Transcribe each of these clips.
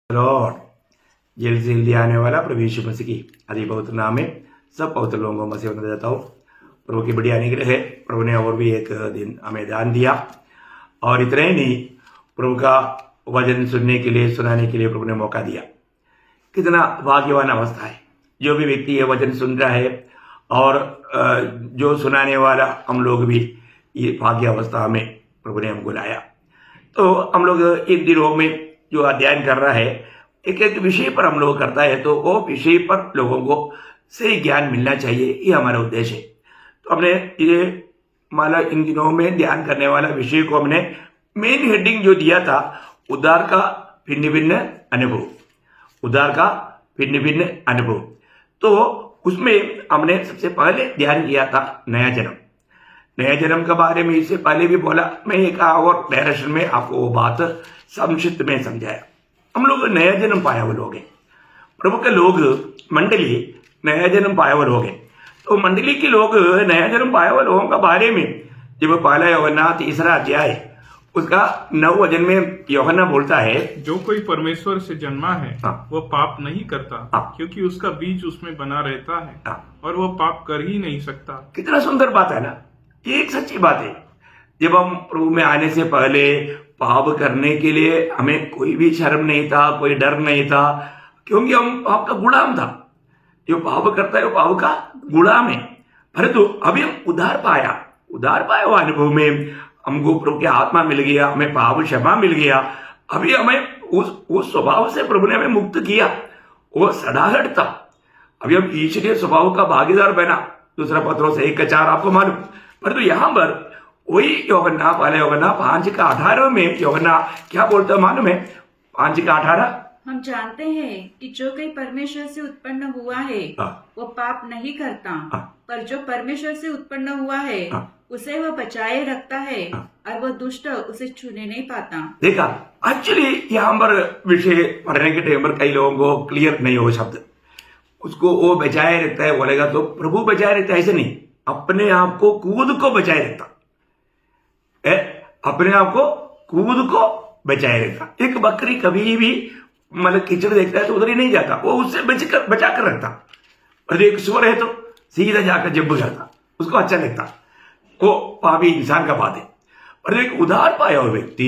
Lord jail से जल्दी आने वाला प्रभु यीशु मसीह की अति पवित्र नाम में सब पवित्र लोगों को मसीह बना देता हूँ। प्रभु की बड़ी अनुग्रह है। प्रभु ने और भी एक दिन हमें दान दिया और इतना ही नहीं, प्रभु का वचन सुनने के लिए सुनाने के लिए प्रभु ने मौका दिया। कितना भाग्यवान अवस्था है जो भी व्यक्ति ये वचन सुन रहा है और जो सुनाने वाला हम लोग भी, ये भाग्य अवस्था में प्रभु ने हमको लाया। तो हम लोग इन दिनों में जो अध्ययन कर रहा है, एक एक विषय पर हम लोग करता है, तो वो विषय पर लोगों को सही ज्ञान मिलना चाहिए, ये हमारा उद्देश्य है। तो हमने ये माला इन दिनों में ध्यान करने वाला विषय को हमने मेन हेडिंग जो दिया था, उद्धार का भिन्न भिन्न अनुभव, उद्धार का भिन्न भिन्न अनुभव। तो उसमें हमने सबसे पहले ध्यान किया था नया जन्म। नया जन्म के बारे में इससे पहले भी बोला, मैं एक और डायरेक्शन में आपको वो बात संक्षिप्त में समझाया। हम लोग नया जन्म पाया हुए लोग हैं, प्रभु के लोग, मंडली नया जन्म पाया हुए लोग हैं। तो मंडली के लोग नया जन्म पाया हुए लोगों के बारे में जब पहला यूहन्ना 3 अध्याय उसका 9 वचन में यूहन्ना बोलता है, जो कोई परमेश्वर से जन्मा है वह पाप नहीं करता, क्योंकि उसका बीज उसमें बना रहता है और वह पाप कर ही नहीं सकता। कितना सुंदर बात है ना, ये एक सच्ची बात है। जब हम प्रभु में आने से पहले पाप करने के लिए हमें कोई भी शर्म नहीं था, कोई डर नहीं था, क्योंकि हम पाप का गुलाम था। जो पाप करता है वो पाप का गुलाम है। परंतु अभी हम उद्धार पाया हुआ अनुभव में हमको प्रभु की आत्मा मिल गया, हमें पाप क्षमा मिल गया। अभी हमें उस स्वभाव से प्रभु ने हमें मुक्त किया, वो सड़ाहट था। अभी हम ईश्वरीय स्वभाव का भागीदार बना। दूसरा पत्रोस 1:4 आपको मालूम। परंतु यहाँ पर वही यूहन्ना, पहले यूहन्ना 5:18 में यूहन्ना क्या बोलता है मालूम है? 5:18, हम जानते हैं कि जो कोई परमेश्वर से उत्पन्न हुआ है वो पाप नहीं करता, पर जो परमेश्वर से उत्पन्न हुआ है उसे वह बचाए रखता है और वह दुष्ट उसे छूने नहीं पाता। देखा, एक्चुअली यहाँ पर विषय पढ़ने के टाइम पर कई लोगों को क्लियर नहीं हो शब्द। उसको वो बचाए रखता है बोलेगा तो प्रभु बचाए रखता है, ऐसे नहीं, अपने आप को कूद को बचाए रखता है, अपने आप को कूद को बचाए रखता। एक बकरी कभी भी मतलब कीचड़ देखता है तो उधर ही नहीं जाता, वो उससे बचा कर रखता। और एक सुअर है तो सीधा जाकर जब करता, उसको अच्छा लगता। वो पापी इंसान का बात है। और एक उद्धार पाया हुआ व्यक्ति,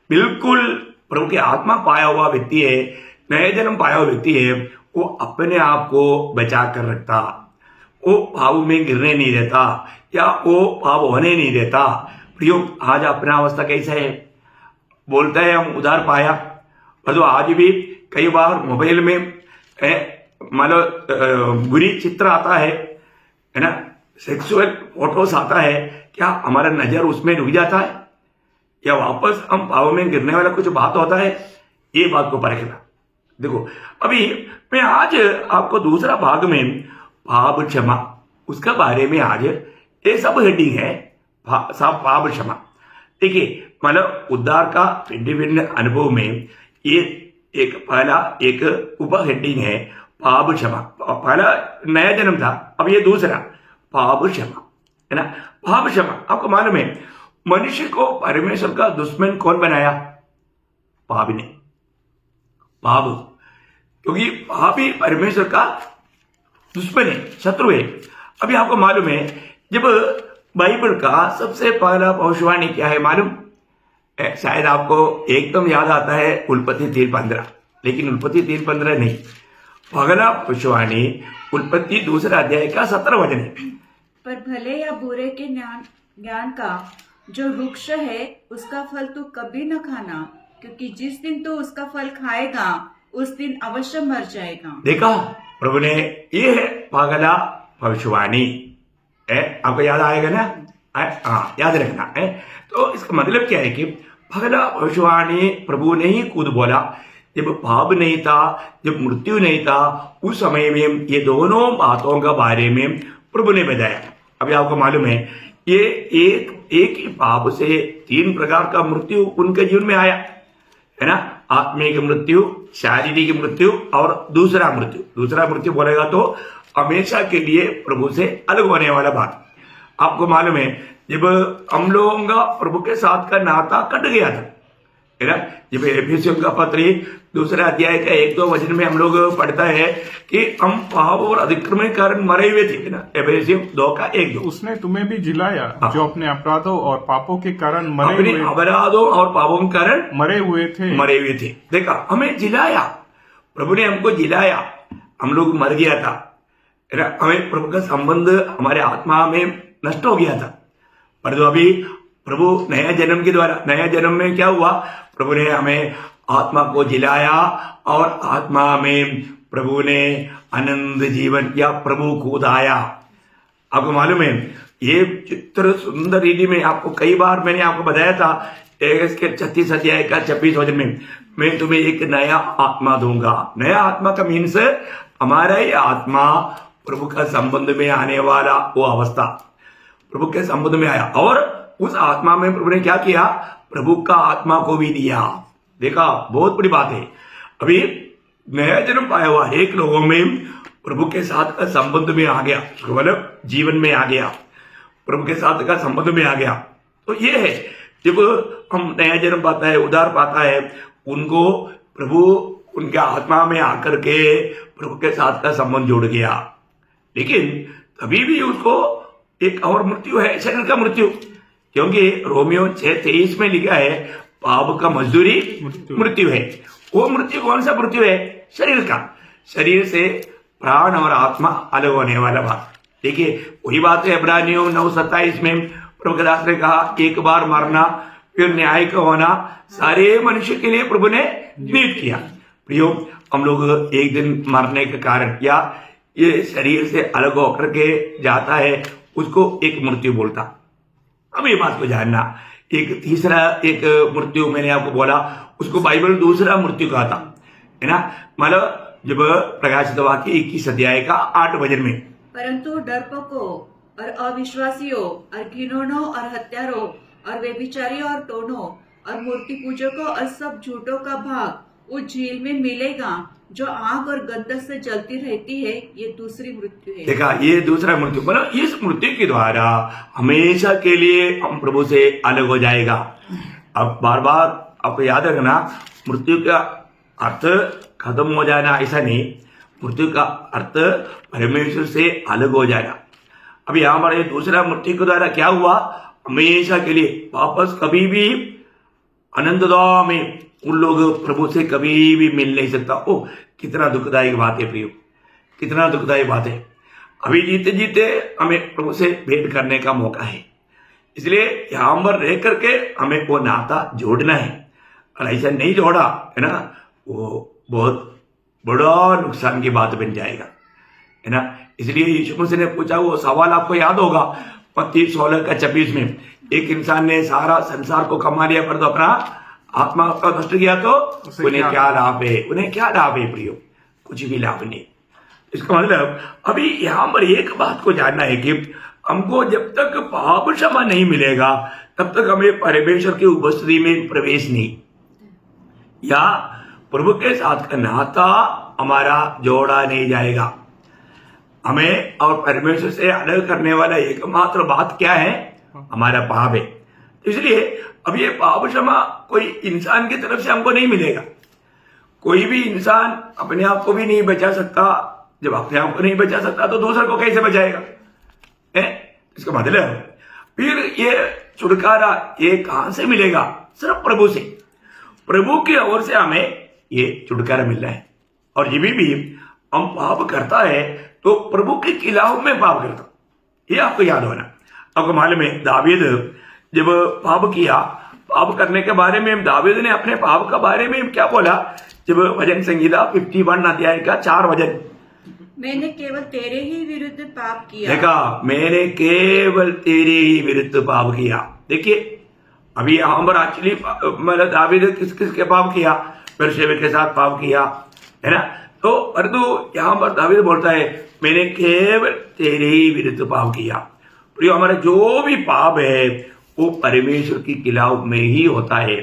बिल्कुल प्रभु की आत्मा पाया हुआ व्यक्ति है, नया जन्म पाया हुआ व्यक्ति है, वो अपने आप को बचा कर रखता, वो पाप में गिरने नहीं देता या वो पाप होने नहीं देता। प्रियो, आज अपना अवस्था कैसा है? बोलता है हम उद्धार पाया, पर तो आज भी कई बार मोबाइल में मतलब बुरी चित्र आता है ना, सेक्सुअल फोटोस आता है, क्या हमारा नजर उसमें रुक जाता है या वापस हम पाप में गिरने वाला कुछ बात होता है? ये बात को परखना। देखो, अभी मैं आज आपको दूसरा भाग में पाप क्षमा, उसका बारे में आज ये सब हेडिंग है, सब पाप क्षमा। देखिए, मतलब उद्धार का भिन्न भिन्न अनुभव में ये एक पहला एक उप हेडिंग है पाप क्षमा। पहला नया जन्म था, अब ये दूसरा पाप क्षमा है ना। पाप क्षमा, आपको मालूम है मनुष्य को परमेश्वर का दुश्मन कौन बनाया? पाप ने, पाप, क्योंकि पाप ही परमेश्वर का दुश्मन है, शत्रु है। अभी आपको मालूम है जब बाइबल का सबसे पहला भविष्यवाणी क्या है मालूम? शायद आपको एकदम याद आता है उत्पत्ति 3:15, लेकिन उत्पत्ति 3:15 नहीं, पहला भविष्यवाणी उत्पत्ति 2 अध्याय का 17 वचन है। पर भले या बुरे के ज्ञान का जो वृक्ष है उसका फल तू कभी न खाना, क्योंकि जिस दिन तू उसका फल खाएगा उस दिन अवश्य मर जाएगा। देखा, प्रभु ने ये है पहला भविष्यवाणी, आपको याद आएगा ना? हाँ, याद रखना है। तो इसका मतलब क्या है कि पहला भविष्यवाणी प्रभु ने ही खुद बोला। जब पाप नहीं था, जब मृत्यु नहीं था, उस समय में ये दोनों बातों के बारे में प्रभु ने बताया। अभी आपको मालूम है ये एक ही पाप से 3 प्रकार का मृत्यु उनके जीवन में आया है ना। आत्मिक मृत्यु, शारीरिक मृत्यु और दूसरा मृत्यु बोलेगा तो हमेशा के लिए प्रभु से अलग होने वाला बात। आपको मालूम है जब हम लोगों का प्रभु के साथ का नाता कट गया था, है ना। जब एफिसियों का पत्र दूसरा अध्याय का 1-2 वचन में हम लोग पढ़ता है कि हम पाप और अतिक्रमण के कारण मरे हुए थे ना। एफिसियों 2:1-2 उसने तुम्हें भी जिलाया जो अपने अपराधों और पापों के कारण अपने अपराधों और पापों के कारण मरे हुए थे। देखा, हमें जिलाया, प्रभु ने हमको जिलाया, हम लोग मर गया था, हमें प्रभु का संबंध हमारे आत्मा में नष्ट हो गया था। परंतु अभी प्रभु नया जन्म के द्वारा, नया जन्म में क्या हुआ, प्रभु ने हमें आत्मा को जिलाया और आत्मा में प्रभु ने आनंद जीवन या प्रभु खुद आया। आपको मालूम है ये चित्र सुंदर रीति में आपको कई बार मैंने आपको बताया था, इसके 36 अध्याय का 26 वचन में, मैं तुम्हें एक नया आत्मा दूंगा। नया आत्मा का मीन्स हमारा ही आत्मा प्रभु का संबंध में आने वाला वो अवस्था, प्रभु के संबंध में आया और उस आत्मा में प्रभु ने क्या किया, प्रभु का आत्मा को भी दिया। देखा, बहुत बड़ी बात है। अभी नया जन्म पाया हुआ एक लोगों में प्रभु के साथ का संबंध में आ गया, मतलब जीवन में आ गया, प्रभु के साथ का संबंध में आ गया। तो ये है, जब हम नया जन्म पाता है, उद्धार पाता है, उनको प्रभु उनके आत्मा में आकर के प्रभु के साथ का संबंध जोड़ गया। लेकिन तभी भी उसको एक और मृत्यु है, शरीर का मृत्यु, क्योंकि रोमियो 6:23 में लिखा है पाप का मजदूरी मृत्यु है। वो मृत्यु कौन सा मृत्यु है, शरीर का, शरीर से प्राण और आत्मा अलग होने वाला बात। देखिए वही बात है इब्रानियों 9:27 में प्रभु के दास ने कहा, एक बार मरना फिर न्याय का होना सारे मनुष्य के लिए प्रभु ने नियत किया। प्रियो, हम लोग एक दिन मरने के कारण या ये शरीर से अलग होकर के जाता है, उसको एक मृत्यु बोलता। अब ये बात को जानना, एक तीसरा एक मृत्यु मैंने आपको बोला, उसको बाइबल दूसरा मृत्यु कहता है ना। मतलब जब प्रकाशित वाक्य 21 अध्याय का 8 वचन में, परंतु डरपोकों और अविश्वासियों और घिनौनों और हत्यारों और व्यभिचारियों और टोनों और मूर्ति पूजकों और सब झूठों का भाग उस झील में मिलेगा जो आग और गंधक से जलती रहती है। ये दूसरी मृत्यु है। देखा, ये दूसरा मृत्यु, मतलब इस मृत्यु के द्वारा हमेशा के लिए हम प्रभु से अलग हो जाएगा। अब बार बार आपको याद रखना, मृत्यु का अर्थ खत्म हो जाना ऐसा नहीं, मृत्यु का अर्थ परमेश्वर से अलग हो जाना। अब यहाँ पर ये दूसरा मृत्यु के द्वारा क्या हुआ, हमेशा के लिए वापस कभी भी अनंतदाम में उन लोग प्रभु से कभी भी मिल नहीं सकता। ओ कितना दुखदायक बात है प्रियो, कितना दुखदायक बात है। अभी जीते जीते हमें प्रभु से भेंट करने का मौका है, इसलिए यहाँ पर रह करके हमें वो नाता जोड़ना है। और ऐसा नहीं जोड़ा है ना, वो बहुत बड़ा नुकसान की बात बन जाएगा, है ना। इसलिए यीशु मसीह ने पूछा, वो सवाल आपको याद होगा मत्ती 16:26 में, एक इंसान ने सारा संसार को कमा लिया पर तो अपना आत्मा का नष्ट किया तो उन्हें क्या लाभ है, उन्हें क्या लाभ है प्रियो, कुछ भी लाभ नहीं। इसका मतलब अभी यहाँ पर एक बात को जानना है कि हमको जब तक पाप क्षमा नहीं मिलेगा तब तक हमें परमेश्वर की उपस्थिति में प्रवेश नहीं, या प्रभु के साथ का नाता हमारा जोड़ा नहीं जाएगा। हमें और परमेश्वर से अलग करने वाला एकमात्र बात क्या है, हमारा पाप है। इसलिए अब ये पाप क्षमा कोई इंसान की तरफ से हमको नहीं मिलेगा। कोई भी इंसान अपने आप को भी नहीं बचा सकता, जब अपने आप को नहीं बचा सकता तो दूसरे को कैसे बचाएगा, इसका मतलब फिर ये छुटकारा ये कहां से मिलेगा, सिर्फ प्रभु से, प्रभु की ओर से हमें ये छुटकारा मिल रहा है। और ये भी हम पाप करता है तो प्रभु के खिलाफ में पाप करता, ये आपको याद होना। आपको मालूम है दावीद जब पाप किया, पाप करने के बारे में दावीद ने अपने पाप के बारे में क्या बोला, जब भजन संगीता 51 अध्याय का 4 वचन, मैंने केवल तेरे ही विरुद्ध पाप किया। देखा, मैंने केवल तेरे ही विरुद्ध पाप किया। देखिए अभी यहाँ पर एक्चुअली मतलब दावीद किस किस के पाप किया, बेरशेबा के साथ पाप किया, है ना। तो परंतु यहाँ पर दावीद बोलता है मैंने केवल तेरे ही विरुद्ध पाप किया। प्रियो, हमारा जो भी पाप है वो परमेश्वर की खिलाफ में ही होता है।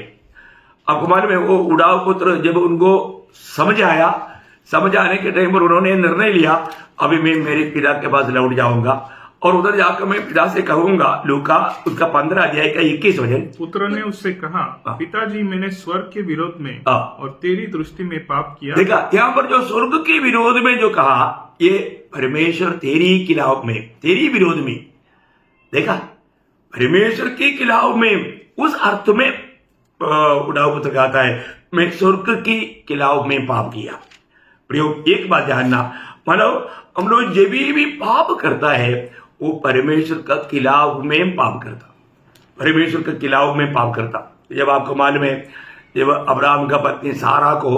आपको मालूम है वो उड़ाव पुत्र जब उनको समझ आया, समझ आने के टाइम पर उन्होंने निर्णय लिया अभी मैं मेरे पिता के पास लौट जाऊंगा, और उधर जाकर मैं पिता से कहूंगा, लूका उसका 15 अध्याय का 21 वचन। पुत्र ने उससे कहा, पिताजी मैंने स्वर्ग के विरोध में और तेरी दृष्टि में पाप किया। देखा यहाँ पर जो स्वर्ग के विरोध में जो कहा, ये परमेश्वर तेरी खिलाफ में, तेरी विरोध में, देखा परमेश्वर के खिलाफ में, उस अर्थ में उड़ाव पुत्र कहता है मैं स्वर्ग की खिलाफ में पाप किया। प्रयोग एक बात जानना, मानो हम लोग जब भी पाप करता है वो परमेश्वर का खिलाफ में पाप करता, परमेश्वर के खिलाफ में पाप करता। जब आपको मालूम है, जब अब्राहम का पत्नी सारा को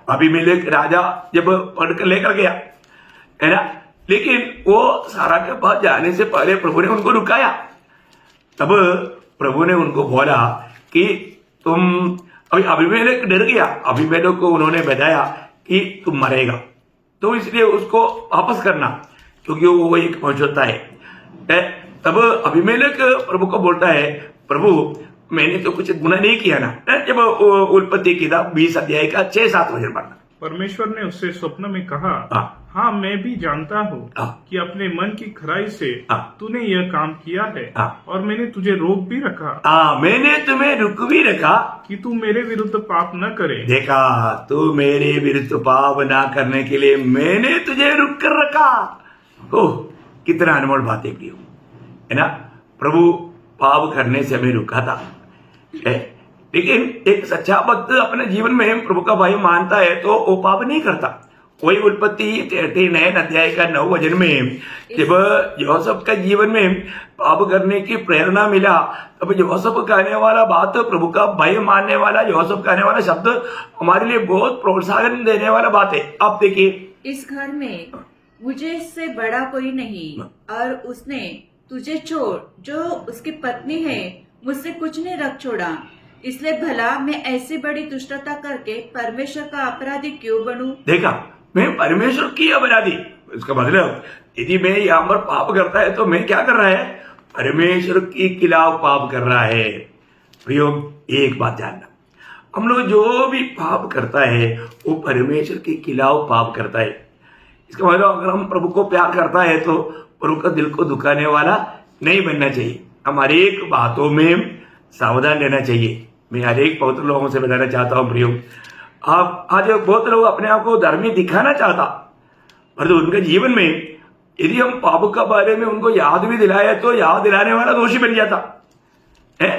अबीमेलेक राजा जब पढ़कर लेकर गया है ना, लेकिन वो सारा के पास जाने से पहले प्रभु ने उनको रुकाया। तब प्रभु ने उनको बोला कि तुम, अभी अबीमेलेक डर गया, अबीमेलेक को उन्होंने बताया कि तुम मरेगा, तो इसलिए उसको वापस करना, क्योंकि वो एक पहुंचता है। तब अबीमेलेक प्रभु को बोलता है, प्रभु मैंने तो कुछ गुनाह नहीं किया ना। जब उत्पत्ति की 20 अध्याय का 6-7 वचन पढ़ना। परमेश्वर ने उससे स्वप्न में कहा, हाँ मैं भी जानता हूँ कि अपने मन की खराई से तूने यह काम किया है, और मैंने तुझे रोक भी रखा। मैंने तुम्हें रुक भी रखा कि तू मेरे विरुद्ध पाप न करे। देखा, तू मेरे विरुद्ध पाप ना करने के लिए मैंने तुझे रुक कर रखा। ओह कितना अनमोल बात है प्रियो, है ना। प्रभु पाप करने से हमें रुका था, लेकिन एक सच्चा भक्त अपने जीवन में प्रभु का भाई मानता है तो वो पाप नहीं करता। वही उत्पत्ति 39 अध्याय का 9 वचन में जब योसेफ का जीवन में पाप करने की प्रेरणा मिला, तब योसेफ कहने वाला बात, प्रभु का भय मानने वाला योसेफ कहने वाला शब्द हमारे लिए बहुत प्रोत्साहन देने वाला बात है। आप देखिए, इस घर में मुझे इससे बड़ा कोई नहीं, और उसने तुझे छोड़ जो उसकी पत्नी है मुझसे कुछ नहीं रख छोड़ा, इसलिए भला मैं ऐसी बड़ी दुष्टता करके परमेश्वर का अपराधी क्यों बनूं? देखा, मैं परमेश्वर की अपराधी, इसका मतलब यदि मैं यहाँ पर पाप करता है तो मैं क्या कर रहा है, परमेश्वर के खिलाफ पाप कर रहा है। प्रियो एक बात जानना, हम लोग जो भी पाप करता है वो परमेश्वर के खिलाफ पाप करता है। इसका मतलब अगर हम प्रभु को प्यार करता है तो प्रभु का दिल को दुखाने वाला नहीं बनना चाहिए। हम हर एक बातों में सावधान रहना चाहिए। मैं हर एक पवित्र लोगों से बताना चाहता हूँ प्रियो, आप आज बहुत लोग अपने आप को धर्मी दिखाना चाहता, पर तो उनके जीवन में यदि हम पाप के बारे में उनको याद भी दिलाए तो याद दिलाने वाला दोषी बन जाता है,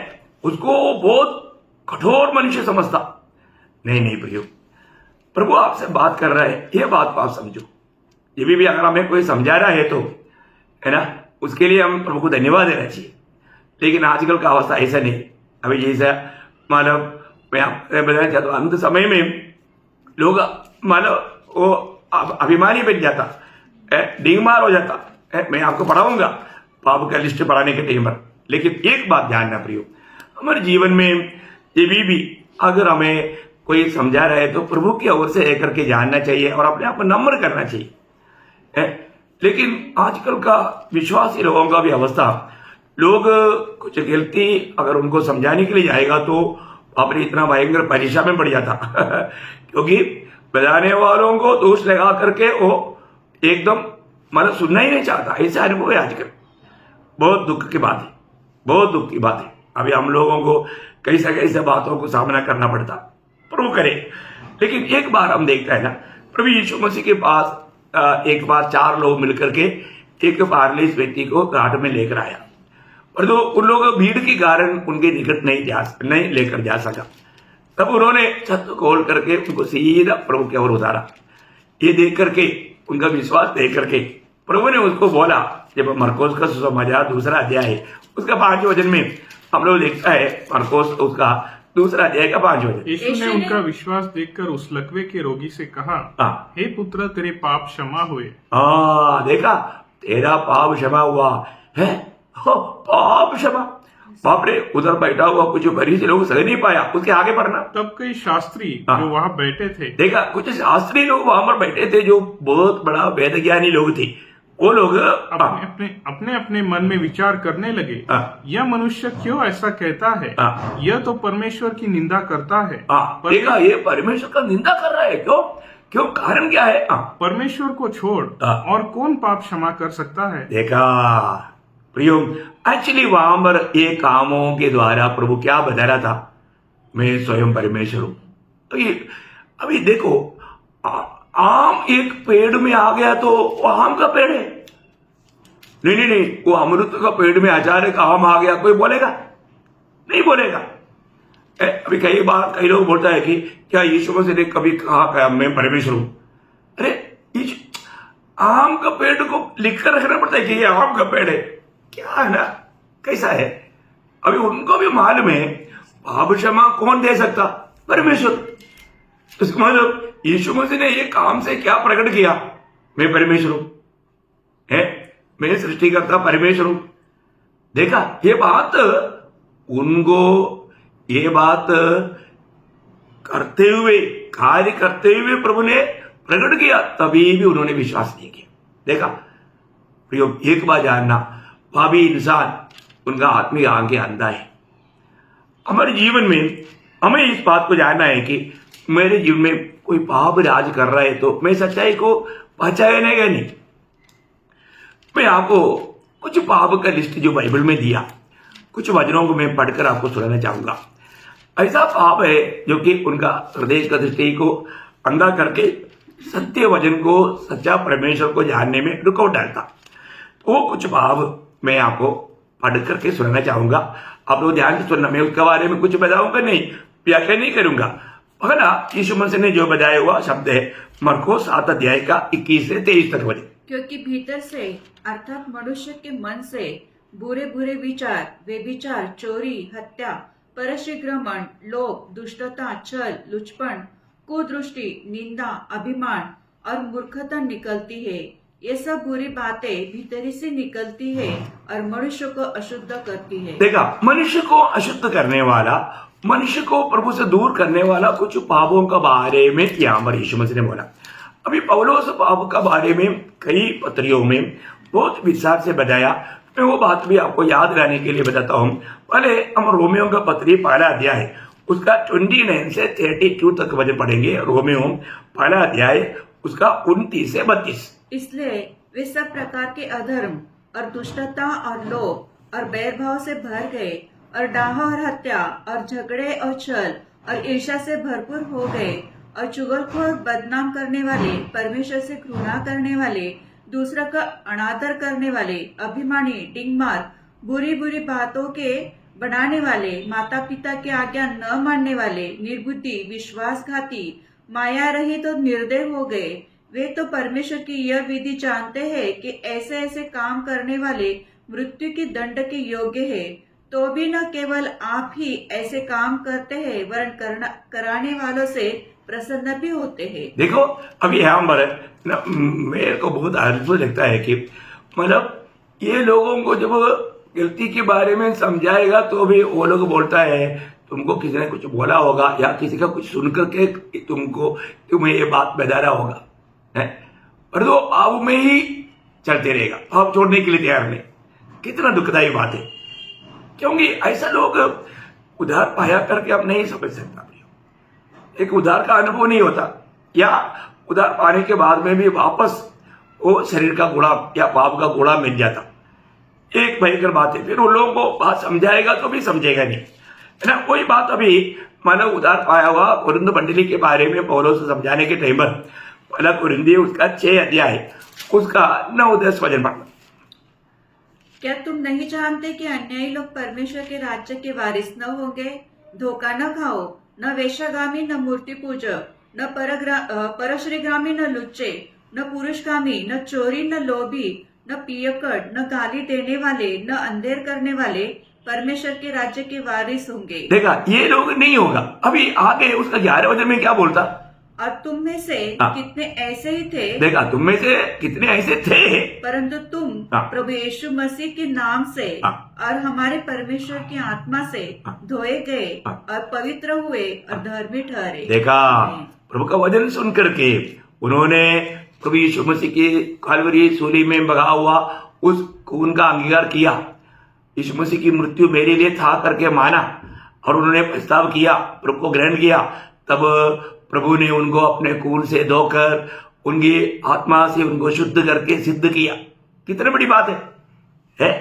उसको बहुत कठोर मनुष्य समझता। नहीं प्रियो, प्रभु आपसे बात कर रहा है, यह बात को आप समझो। ये भी अगर हमें कोई समझा रहा है तो है ना, उसके लिए हम प्रभु को धन्यवाद देना चाहिए। लेकिन आजकल का अवस्था ऐसा नहीं। अभी जैसा मानो मैं आपको बताना चाहता हूँ, अंत समय में लोग मानो वो अभिमानी बन जाता, डींगमार हो जाता। मैं आपको पढ़ाऊंगा पाप का लिस्ट पढ़ाने के टाइम पर। लेकिन एक बात जानना प्रियो, हमारे जीवन में ये भी अगर हमें कोई समझा रहा है तो प्रभु की ओर से एक करके जानना चाहिए और अपने आप को नम्र करना चाहिए। लेकिन आजकल का विश्वासी लोगों का भी अवस्था, लोग कुछ गलती अगर उनको समझाने के लिए जाएगा तो अपने इतना भयंकर परेशान में पड़ जाता क्योंकि बताने वालों को दोष लगा करके वो एकदम मतलब सुनना ही नहीं चाहता। ऐसा अनुभव है आजकल। बहुत दुख की बात है, बहुत दुख की बात है। अभी हम लोगों को कैसे बातों को सामना करना पड़ता, प्रभु करे। लेकिन एक बार हम देखते हैं ना, प्रभु यीशु मसीह के पास एक बार 4 लोग मिलकर के एक पारलीस व्यक्ति को घाट में लेकर आया, और तो उन लोगों भीड़ के कारण उनके निकट नहीं लेकर जा सका। तब उन्होंने छत खोल करके उनको सीधा प्रभु की ओर उतारा। ये देख करके, उनका विश्वास देख करके प्रभु ने उसको बोला, जब मरकोस का सुसमाचार 2 अध्याय है उसका 5 वचन में हम लोग देखता है, मरकोस उसका 2 अध्याय का 5 वचन। यीशु ने उनका विश्वास देखकर उस लकवे के रोगी से कहा, हे पुत्र तेरे पाप क्षमा हुए। देखा, तेरा पाप क्षमा हुआ है। पाप क्षमा, बाप रे, उधर बैठा हुआ कुछ फरीसी लोग सह नहीं पाया, उसके आगे बढ़ना। तब कई शास्त्री जो वहां बैठे थे, देखा कुछ शास्त्री लोग वहां पर बैठे थे जो बहुत बड़ा वेद ज्ञानी लोग थे। वो लोग अपने अपने मन में विचार करने लगे, यह मनुष्य क्यों ऐसा कहता है, यह तो परमेश्वर की निंदा करता है। देखा, ये परमेश्वर का निंदा कर रहा है। क्यों? क्यों, कारण क्या है? परमेश्वर को छोड़ और कौन पाप क्षमा कर सकता है? देखा प्रियो, एक्चुअली वहां पर ये कामों के द्वारा प्रभु क्या बता रहा था, मैं स्वयं परमेश्वर हूं। तो ये अभी देखो, आम एक पेड़ में आ गया तो वो आम का पेड़ है, नहीं, वो अमृत का पेड़ में अचानक आम आ गया, कोई बोलेगा? नहीं बोलेगा। अभी कई बार कई लोग बोलता है कि क्या यीशु मसीह ने कभी कहा मैं परमेश्वर हूं? अरे आम का पेड़ को लिखकर रखना पड़ता है कि ये आम का पेड़ है, क्या है ना, कैसा है? अभी उनको भी मालूम है पाप क्षमा कौन दे सकता? परमेश्वर। इसका मतलब यीशु मसीह ने ये काम से क्या प्रकट किया? मैं परमेश्वर हूं, मैं सृष्टिकर्ता परमेश्वर हूं। देखा, ये बात करते हुए, कार्य करते हुए प्रभु ने प्रकट किया, तभी भी उन्होंने विश्वास नहीं किया। देखा प्रियो, एक बात जानना, पापी इंसान उनका आत्मिक आंखें अंधा है। हमारे जीवन में हमें इस बात को जानना है कि मेरे जीवन में कोई पाप राज कर रहा है तो मैं सच्चाई को पहचानेगा नहीं। मैं आपको कुछ पाप का लिस्ट जो बाइबल में दिया, कुछ वचनों को मैं पढ़कर आपको सुनाना चाहूंगा। ऐसा पाप है जो कि उनका हृदय का दृष्टि को अंधा करके सत्य वचन को, सच्चा परमेश्वर को जानने में रुकावट डालता। वो कुछ पाप मैं आपको पढ़ करके सुनाना चाहूंगा। आप लोग ध्यान से सुनना, मैं उसके बारे में कुछ बताऊंगा नहीं, व्याख्या नहीं करूंगा। पहला यीशु मसीह ने जो बताया हुआ शब्द है मरकुस 7 अध्याय का 21 से 23 तक बोले। क्योंकि भीतर से अर्थात मनुष्य के मन से बुरे बुरे विचार, व्यभिचार, चोरी, हत्या, परश्रीग्रमण, लोभ, दुष्टता, छल, लुचपन, कुदृष्टि, निंदा, अभिमान और मूर्खता निकलती है। ये सब बुरी बातें भीतरी से निकलती है और मनुष्य को अशुद्ध करती है। देखा, मनुष्य को अशुद्ध करने वाला, मनुष्य को प्रभु से दूर करने वाला कुछ पापों का बारे में यहाँ पर यीशु मसीह ने बोला। अभी पौलुस पाप का बारे में कई पत्रियों में बहुत विस्तार से बताया। मैं वो बात भी आपको याद रहने के लिए बताता हूँ। पहले हम रोमियो का पत्री पहला अध्याय है, उसका 29 से 32 तक वचन पढ़ेंगे। रोमियो पहला अध्याय उसका 29 से 32। इसलिए वे सब प्रकार के अधर्म और दुष्टता और लोभ और बैरभाव से भर गए और डाह और हत्या और झगड़े और छल और ईर्ष्या से भरपूर हो गए और चुगलखोर, बदनाम करने वाले, परमेश्वर से घृणा करने वाले, दूसरा का अनादर करने वाले, अभिमानी, डिंगमार, बुरी बुरी बातों के बनाने वाले, माता पिता की आज्ञा न मानने वाले, निर्बुद्धि, विश्वासघाती, माया रहित तो निर्दय हो गए। वे तो परमेश्वर की यह विधि जानते हैं कि ऐसे ऐसे काम करने वाले मृत्यु के दंड के योग्य है। तो भी न केवल आप ही ऐसे काम करते हैं, वरन कराने वालों से प्रसन्न भी होते हैं। देखो, अभी यहाँ पर मेरे को बहुत अद्भुत लगता है कि मतलब ये लोगों को जब गलती के बारे में समझाएगा तो भी वो लोग बोलता है तुमको किसी ने कुछ बोला होगा या किसी का कुछ सुन करके तुम्हें ये बात बता रहा होगा, है, और तो पाप में ही चलते रहेगा, पाप छोड़ने के लिए तैयार नहीं। कितना दुखदायी बात है, क्योंकि ऐसा लोग उधार पाया करके आप नहीं समझ सकता। एक उधार का अनुभव नहीं होता, या उधार पाने के बाद में भी वापस वो शरीर का गुलाम या पाप का गुलाम मिल जाता। एक भयंकर बात है। फिर उन लोगों को बात समझाएगा तो भी समझेगा नहीं, है ना। कोई बात अभी मानो उधार पाया हुआ कुरिन्थ मंडली के बारे में पौलुस से समझाने के टाइम पर पहला कुरिन्थी उसका 6 अध्याय उसका 9-10 वचन पढ़ना। क्या तुम नहीं जानते कि अन्यायी लोग परमेश्वर के राज्य के वारिस न होंगे? धोखा न खाओ, न वेश्यागामी, न मूर्ति पूजक, न परश्रीगामी, न लुच्चे, न पुरुषगामी, न चोरी, न लोभी, न पियक्कड़, न गाली देने वाले, न अंधेर करने वाले परमेश्वर के राज्य के वारिस होंगे। देखा, ये लोग नहीं होगा। अभी आगे उसका 11 वचन में क्या बोलता? और तुम में से कितने ऐसे ही थे। देखा, तुम में से कितने ऐसे थे, परंतु तुम प्रभु यीशु मसीह के नाम से और हमारे परमेश्वर की आत्मा से धोए गए और पवित्र हुए और धर्मी ठहरे। देखा, प्रभु का वचन सुन करके उन्होंने प्रभु यीशु मसीह के कलवरी सूली में बगा हुआ उस खून का अंगीकार किया। यीशु मसीह की मृत्यु मेरे लिए था करके माना और उन्होंने प्रस्ताव किया, प्रभु को ग्रहण किया। तब प्रभु ने उनको अपने खून से धोकर उनकी आत्मा से उनको शुद्ध करके सिद्ध किया। कितनी बड़ी बात है?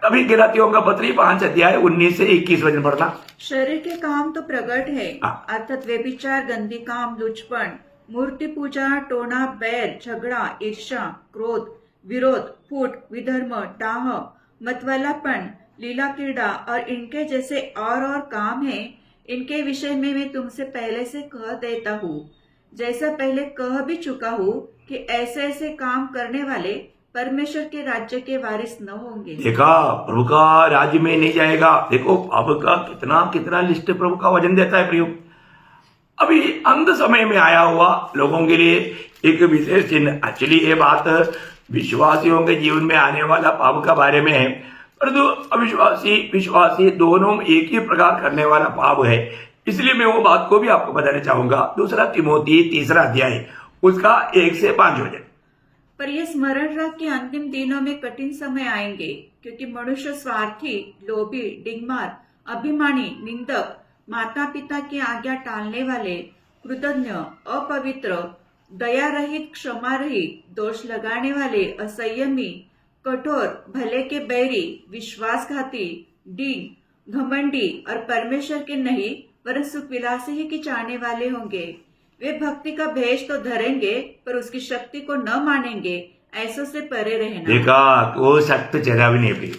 अभी गिलातियों का पत्री 5 अध्याय 19 से 21 वचन पढ़ना। शरीर के काम तो प्रगट है, हाँ। अर्थात व्यभिचार, गंदी काम, लुचपन, मूर्ति पूजा, टोना, बैर, झगड़ा, ईर्ष्या, क्रोध, विरोध, फूट, विधर्म, डाह, मतवालापन, लीला क्रीड़ा और इनके जैसे और काम हैं। इनके विषय में मैं तुमसे पहले से कह देता हूँ, जैसा पहले कह भी चुका हूँ कि ऐसे ऐसे काम करने वाले परमेश्वर के राज्य के वारिस न होंगे। देखा, प्रभु का राज्य में नहीं जाएगा। देखो अब का कितना कितना लिस्ट प्रभु का वजन देता है प्रियो। अभी अंत समय में आया हुआ लोगों के लिए एक विशेष चिन्ह। एक्चुअली ये बात विश्वासियों के जीवन में आने वाला पाप का बारे में है, परंतु अविश्वासी विश्वासी दोनों एक ही प्रकार करने वाला पाप है। इसलिए मैं वो बात को भी आपको बताना चाहूंगा। 2 तिमोथी 3 अध्याय उसका 1 से 5 वचन। पर यह स्मरण रख कि अंतिम दिनों में कठिन समय आएंगे, क्योंकि मनुष्य स्वार्थी, लोभी, डिंगमार, अभिमानी, निंदक, माता पिता की आज्ञा टालने वाले, कृतज्ञ, अपवित्र, दया रहित, क्षमा रहित, दोष लगाने वाले, असंयमी, कठोर, भले के बैरी, विश्वासघाती, डींग, घमंडी और परमेश्वर के नहीं वरन सुख विलासी ही की चाहने वाले होंगे। वे भक्ति का भेष तो धरेंगे पर उसकी शक्ति को न मानेंगे। ऐसों से परे रहना। देखा, वो सख्त जगह भी नहीं भी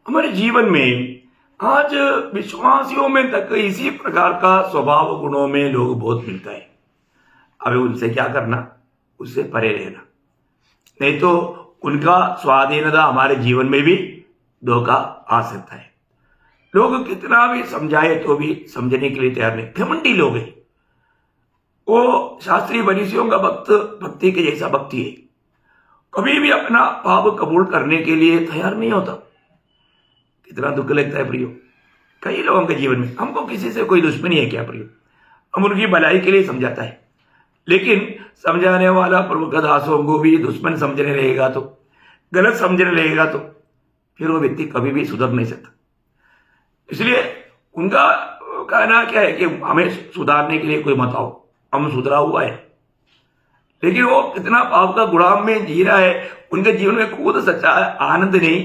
हमारे जीवन में आज विश्वासियों में तक इसी प्रकार का स्वभाव गुणों में लोग बहुत मिलता है। अब उनसे क्या करना? उससे परे रहना, नहीं तो उनका स्वाधीनता हमारे जीवन में भी धोखा आ सकता है। लोग कितना भी समझाए तो भी समझने के लिए तैयार नहीं। घमंडी लोग हैं, वो शास्त्रीय फरीसियों का भक्ति के जैसा भक्ति है, कभी भी अपना पाप कबूल करने के लिए तैयार नहीं होता। कितना दुख लगता है प्रियो। कई लोगों के जीवन में हमको किसी से कोई दुश्मनी है क्या प्रियो? हम उनकी भलाई के लिए समझाता है, लेकिन समझाने वाला प्रभु का दासों को भी दुश्मन समझने लगेगा तो, गलत समझने लगेगा तो फिर वो व्यक्ति कभी भी सुधर नहीं सकता। इसलिए उनका कहना क्या है कि हमें सुधारने के लिए कोई मत आओ, हम सुधरा हुआ है। लेकिन वो कितना पाप का गुलाम में जी रहा है, उनके जीवन में खुद सच्चा आनंद नहीं,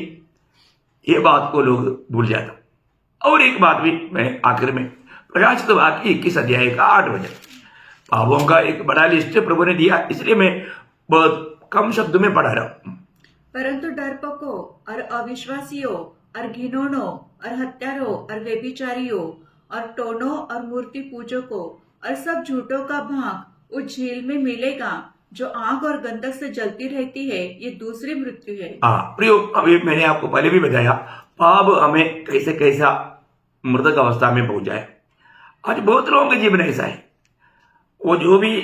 ये बात को लोग भूल जाता। और एक बात भी मैं आखिर में प्रकाशित वाक्य 21 अध्याय का 8 वचन, पापों का एक बड़ा लिस्ट प्रभु ने दिया, इसलिए मैं बहुत कम शब्द में पढ़ा रहा हूं। परंतु डरपोकों और अविश्वासियों और घिनौनों और हत्यारों और व्यभिचारियों और टोनों और मूर्ति पूजकों और सब झूठों का भाग उस झील में मिलेगा जो आग और गंधक से जलती रहती है। ये दूसरी मृत्यु है। प्रियो, अभी मैंने आपको पहले भी बताया पाप हमें कैसे कैसा मृतक अवस्था में पहुंचाए। आज बहुत लोगों के जीवन ऐसा है, वो जो भी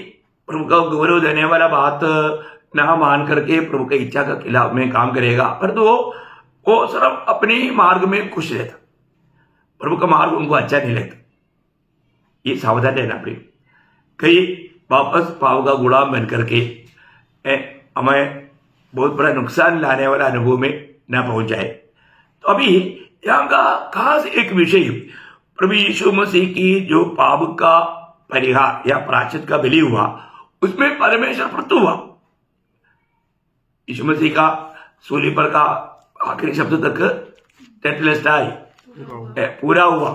प्रभु का गौरव देने वाला बात ना मान करके प्रभु की इच्छा का खिलाफ में काम करेगा, पर तो वो सिर्फ अपने ही मार्ग में खुश रहता, प्रभु का मार्ग उनको अच्छा नहीं लगता। ये सावधान रहना प्रिय, कई वापस पाप का गुलाम बन करके हमें बहुत बड़ा नुकसान लाने वाला अनुभव में न पहुंच जाए। तो अभी यहाँ का खास एक विषय प्रभु यीशु मसीह की जो पाप का परिहार या प्रायश्चित का बलि हुआ, उसमें परमेश्वर प्रभु हुआ। यीशु मसीह का सूली पर का आखिरी शब्द तक टेटलेस्टाई पूरा हुआ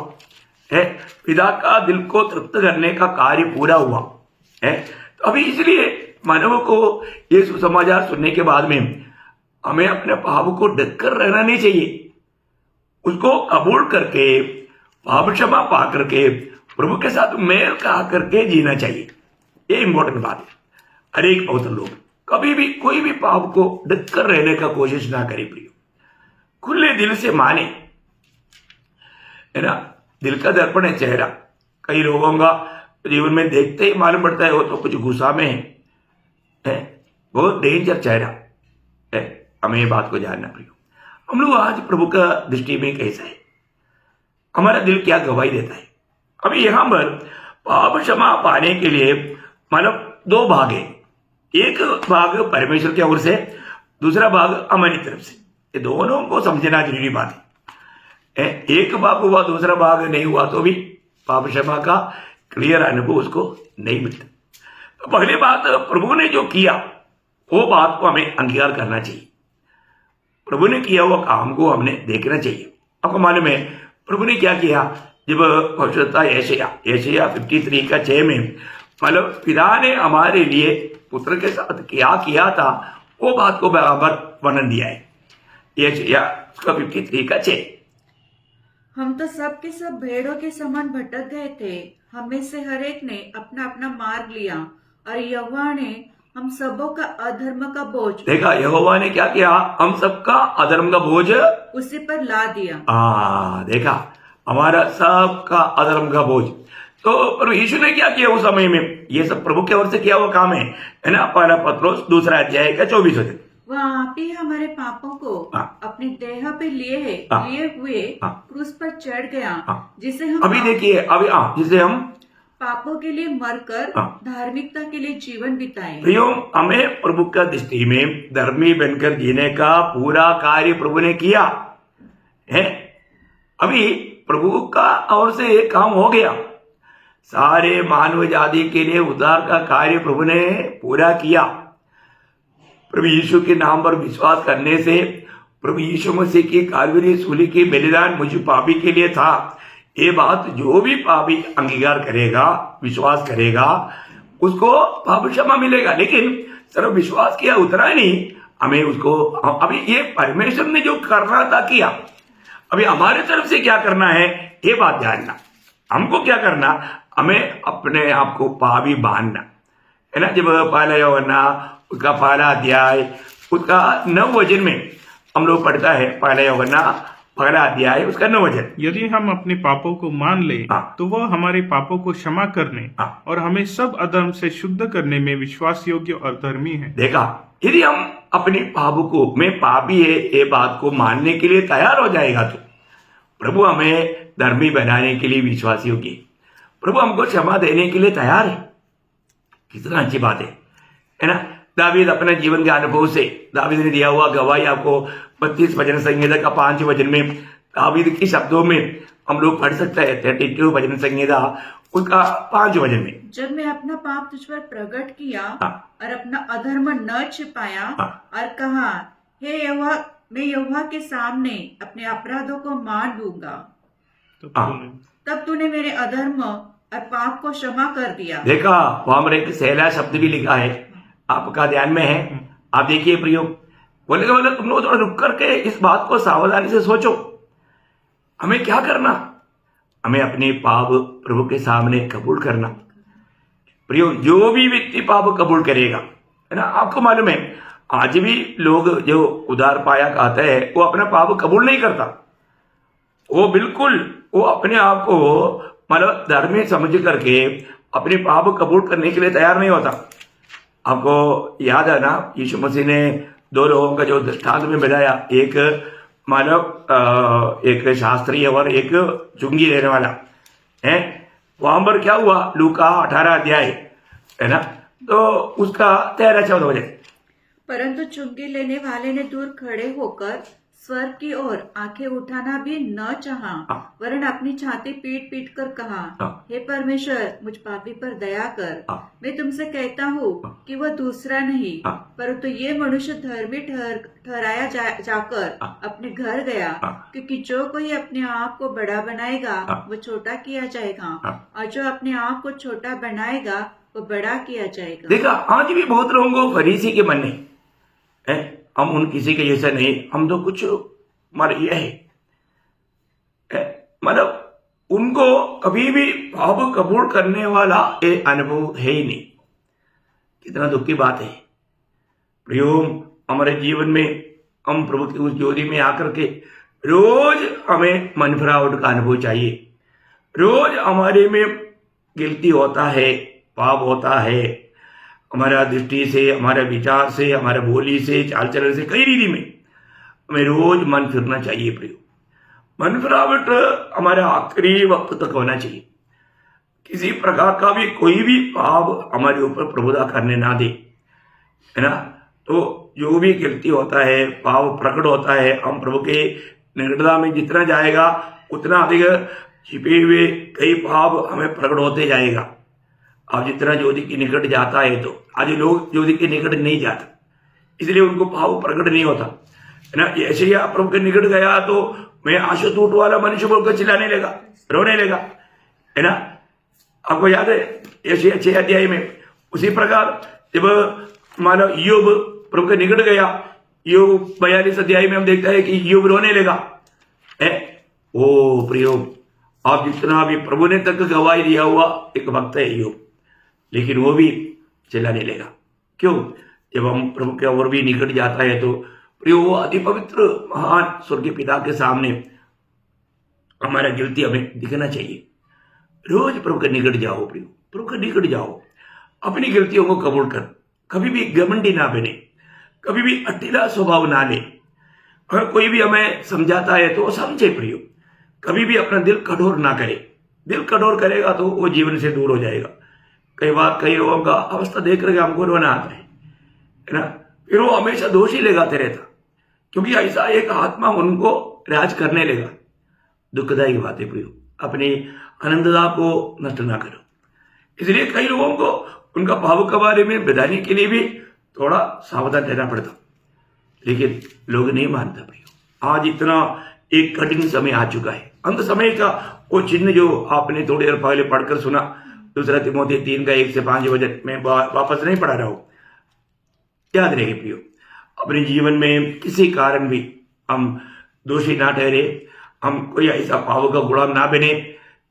है, पिता का दिल को तृप्त करने का कार्य पूरा हुआ है। तो अभी इसलिए मानव को ये सुसमाचार सुनने के बाद में हमें अपने पाप को ढककर रहना नहीं चाहिए, उसको कबूल करके पाप क्षमा पा करके प्रभु के साथ मेल कहा करके जीना चाहिए। ये इंपॉर्टेंट बात है। हर एक बहुत लोग कभी भी कोई भी पाप को ढककर रहने का कोशिश ना करें प्रियो, खुले दिल से माने, है ना। दिल का दर्पण है चेहरा। कई लोगों का जीवन में देखते ही मालूम पड़ता है वो तो कुछ गुस्सा में है, बहुत डेंजर चेहरा है। हमें ये बात को जानना प्रियो। हम लोग आज प्रभु का दृष्टि में कैसा है, हमारा दिल क्या गवाही देता है। अभी यहां पर पाप क्षमा पाने के लिए मतलब 2 भाग है, एक भाग परमेश्वर की ओर से, दूसरा भाग हमारी तरफ से। ये दोनों को समझना जरूरी बात है। एक भाग हुआ दूसरा भाग नहीं हुआ तो भी पाप क्षमा का क्लियर अनुभव उसको नहीं मिलता। तो पहली बात, प्रभु ने जो किया वो बात को हमें अंगीकार करना चाहिए। प्रभु ने किया हुआ काम को हमने देखना चाहिए। आपको मालूम है प्रभु ने क्या किया? जब पवित्रता यशायाह 53 का 6 में मतलब पिता ने हमारे लिए पुत्र के साथ क्या किया था वो बात को बराबर वर्णन दिया है। यशायाह 53 का 6। हम तो सब के सब भेड़ों के समान भटक गए थे, हम में से हर एक ने अपना अपना मार्ग लिया और यहोवा ने हम सबों का अधर्म का बोझ, देखा यहोवा ने क्या किया? हम सबका अधर्म का बोझ उसी पर ला दिया। देखा हमारा सबका अधर्म का बोझ। तो प्रभु यीशु ने क्या किया उस समय में? ये सब प्रभु की ओर से किया हुआ काम है ना। पहला पत्रोस 2 अध्याय का 24 वचन। वह आप ही हमारे पापों को अपने देह पे लिए हुए क्रूस पर चढ़ गया, जिसे हम अभी देखिए जिसे हम पापों के लिए मरकर धार्मिकता के लिए जीवन बिताए। प्रियो, हमें प्रभु का दृष्टि में धर्मी बनकर जीने का पूरा कार्य प्रभु ने किया है। अभी प्रभु का ओर से एक काम हो गया। सारे मानव जाति के लिए उद्धार का कार्य प्रभु ने पूरा किया। प्रभु यीशु के नाम पर विश्वास करने से प्रभु यीशु मसीह की कालवरी सूली की बलिदान मुझ पापी के लिए था। ये बात जो भी पापी अंगीकार करेगा, विश्वास करेगा, उसको पाप क्षमा मिलेगा। लेकिन सिर्फ विश्वास किया उतना नहीं, हमें उसको अभी ये परमेश्वर ने जो करना था किया। अभी हमारे तरफ से क्या करना है ये बात जानना। हमको क्या करना? हमें अपने आप को पापी बांधना है ना। जब पहला यूहन्ना उसका पहला अध्याय उसका 9 वचन में हम लोग पढ़ता है। पहला यूहन्ना पहला अध्याय उसका 9 वचन। यदि हम अपने पापों को मान ले तो वह हमारे पापों को क्षमा करने और हमें सब अधर्म से शुद्ध करने में विश्वास योग्य और धर्मी है। देखा, यदि हम अपने पापों को मैं पापी है ये बात को मानने के लिए तैयार हो जाएगा तो प्रभु हमें धर्मी बनाने के लिए विश्वास योग्य, प्रभु हमको क्षमा देने के लिए तैयार है। कितना अच्छी बात है ना। दावीद अपने जीवन के अनुभव से दावीद ने दिया हुआ गवाही आपको 32 भजन संहिता का 5 वचन में दावीद के शब्दों में हम लोग पढ़ सकते हैं। 32 भजन संहिता उसका 5 वचन में, जब मैं अपना पाप तुझ पर प्रकट किया और अपना अधर्म न छिपाया और कहा, हे यहोवा, मैं यहोवा के सामने अपने अपराधों को मान लूंगा, तब तूने मेरे अधर्म और पाप को क्षमा कर दिया। देखा, वहां पर एक सहला शब्द भी लिखा है, आपका ध्यान में है। आप देखिए प्रियो, बोले तुम लोग थोड़ा रुक करके इस बात को सावधानी से सोचो। हमें क्या करना? हमें अपने पाप प्रभु के सामने कबूल करना। प्रियो, जो भी व्यक्ति पाप कबूल करेगा है ना, आपको मालूम है आज भी लोग जो उधार पाया कहते हैं वो अपना पाप कबूल नहीं करता। वो अपने आप को मतलब धर्मी समझ करके अपने पाप कबूल करने के लिए तैयार नहीं होता। आपको याद है ना, यीशु मसीह ने 2 लोगों का जो दृष्टांत में बताया, एक मानव एक शास्त्री और एक चुंगी लेने वाला है। वहां पर क्या हुआ? लूका 18 अध्याय है ना, तो उसका 13-14 वचन। परंतु चुंगी लेने वाले ने दूर खड़े होकर स्वर्ग की ओर आंखें उठाना भी न चाहा, वरन अपनी छाती पीट पीट कर कहा, हे परमेश्वर, मुझ पापी पर दया कर। मैं तुमसे कहता हूँ कि वह दूसरा नहीं, परंतु ये मनुष्य धर्मी ठहराया जाकर अपने घर गया, क्योंकि जो कोई अपने आप को बड़ा बनाएगा वो छोटा किया जाएगा, और जो अपने आप को छोटा बनाएगा वो बड़ा किया जाएगा। देखा, आज भी बहुत लोगों को फरीसी के मन है, हम उन किसी के जैसा नहीं, हम तो कुछ हमारा ये है, मतलब उनको कभी भी पाप कबूल करने वाला ये अनुभव है ही नहीं। कितना दुख की बात है प्रियो। हमारे जीवन में हम प्रभु की उस ज्योति में आकर के रोज हमें मन फिरावट का अनुभव चाहिए। रोज हमारे में गिल्टी होता है, पाप होता है, हमारा दृष्टि से, हमारे विचार से, हमारे बोली से, चाल चलन से, कई रीति में हमें रोज मन फिरना चाहिए प्रियो। मन फिरावट हमारे आखिरी वक्त तक होना चाहिए। किसी प्रकार का भी कोई भी पाप हमारे ऊपर प्रभुता करने ना दे, है ना। तो जो भी गलती होता है, पाप प्रकट होता है, हम प्रभु के निकटता में जितना जाएगा उतना अधिक छिपे हुए कई पाप हमें प्रकट होते जाएगा। अब जितना ज्योति के निकट जाता है, तो आज लोग ज्योति के निकट नहीं जाता, इसलिए उनको पाप प्रकट नहीं होता है ना। ऐसे ही आप प्रभु के निकट गया तो मैं आशुतोष वाला मनुष्य बोलकर चिल्लाने लगा, रोने लगा, है ना। आपको याद है ऐसे 6 अध्याय में उसी प्रकार जब मानो ईयोब प्रभु के निकट गया, ईयोब 42 अध्याय में हम देखते हैं कि ईयोब रोने लगा है। ओ प्रियो, आप जितना भी प्रभु ने तक गवाही दिया हुआ एक भक्त है ईयोब, लेकिन वो भी चिल्लाने लगा। क्यों? जब हम प्रभु के और भी निकट जाता है तो प्रियो वो अति पवित्र महान स्वर्गीय पिता के सामने हमारा गिल्टी हमें दिखना चाहिए। रोज प्रभु के निकट जाओ प्रियो, प्रभु के निकट जाओ, अपनी गलतियों को कबूल कर, कभी भी घमंडी ना बने, कभी भी अटीला स्वभाव ना ले। अगर कोई भी हमें समझाता है तो समझे प्रियो, कभी भी अपना दिल कठोर ना करे। दिल कठोर करेगा तो वो जीवन से दूर हो जाएगा। कई बार कई लोगों का अवस्था देख रहे हमको रोना आता है ना, फिर वो हमेशा दोषी लगाते रहता, क्योंकि ऐसा एक आत्मा उनको राज करने लगा। दुखदायी बात है प्रियो, अपनी आनंदता को नष्ट ना करो। इसलिए कई लोगों को उनका पाप के बारे में बताने के लिए भी थोड़ा सावधान रहना पड़ता, लेकिन लोग नहीं मानता प्रियो। आज इतना एक कठिन समय आ चुका है। अंत समय का वो चिन्ह जो आपने थोड़ी देर पहले पढ़कर सुना, 2 तिमोथी 3 का 1 से 5 वचन में वापस नहीं पढ़ा रहा हूं, याद रहे प्रियो। अपने जीवन में किसी कारण भी हम दोषी ना ठहरे, हम कोई ऐसा पाप का गुलाम ना बने।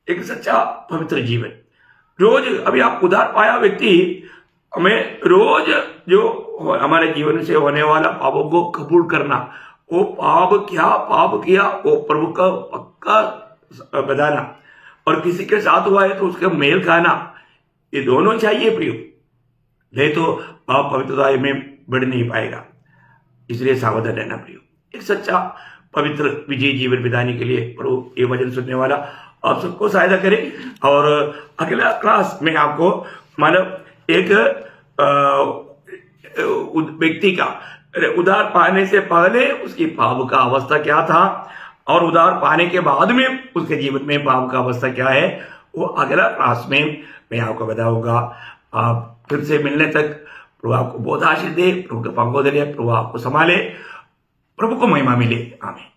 एक सच्चा पवित्र जीवन रोज, अभी आप उधार पाया व्यक्ति, हमें रोज जो हमारे जीवन से होने वाला पापों को कबूल करना, वो पाप किया वो प्रभु का पक्का बताना, और किसी के साथ हुआ है तो उसका मेल खाना, ये दोनों चाहिए प्रियो, नहीं तो आप पवित्रता में बढ़ नहीं पाएगा। इसलिए सावधान रहना प्रियो। एक सच्चा पवित्र विजयी जीवन बिताने के लिए प्रभु ये वचन सुनने वाला आप सबको सहायता करे। और अगला क्लास में आपको मतलब एक व्यक्ति का उधार पाने से पहले उसकी पाप का अवस्था क्या था, और उधार पाने के बाद में उसके जीवन में पाप का अवस्था क्या है, वो अगला क्लास में मैं आपको बताऊंगा। आप फिर से मिलने तक प्रभु आपको बहुत आशीष दे, प्रभु के पंखों दे, प्रभु आपको संभाले, प्रभु को महिमा मिले। आमीन।